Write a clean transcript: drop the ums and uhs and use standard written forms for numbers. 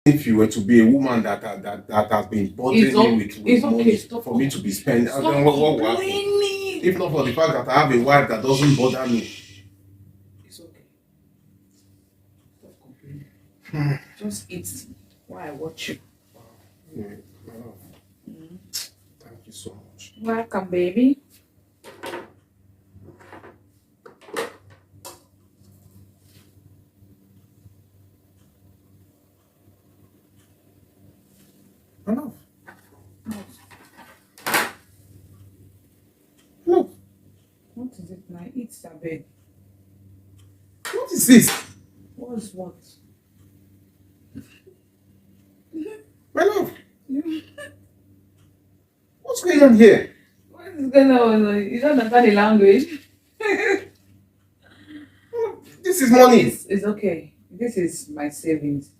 if you were to be a woman that has been bothering me with money for me to be spending, then what will happen? If not for the fact that I have a wife that doesn't bother me. It's okay. Stop complaining. Just eat while I watch you. Thank you so much. Welcome, baby. Enough. What is it now? Eat that bed. What is this? What's what? My love. What's going on here? What is going on? You don't understand the language? This is money. It's okay. This is my savings.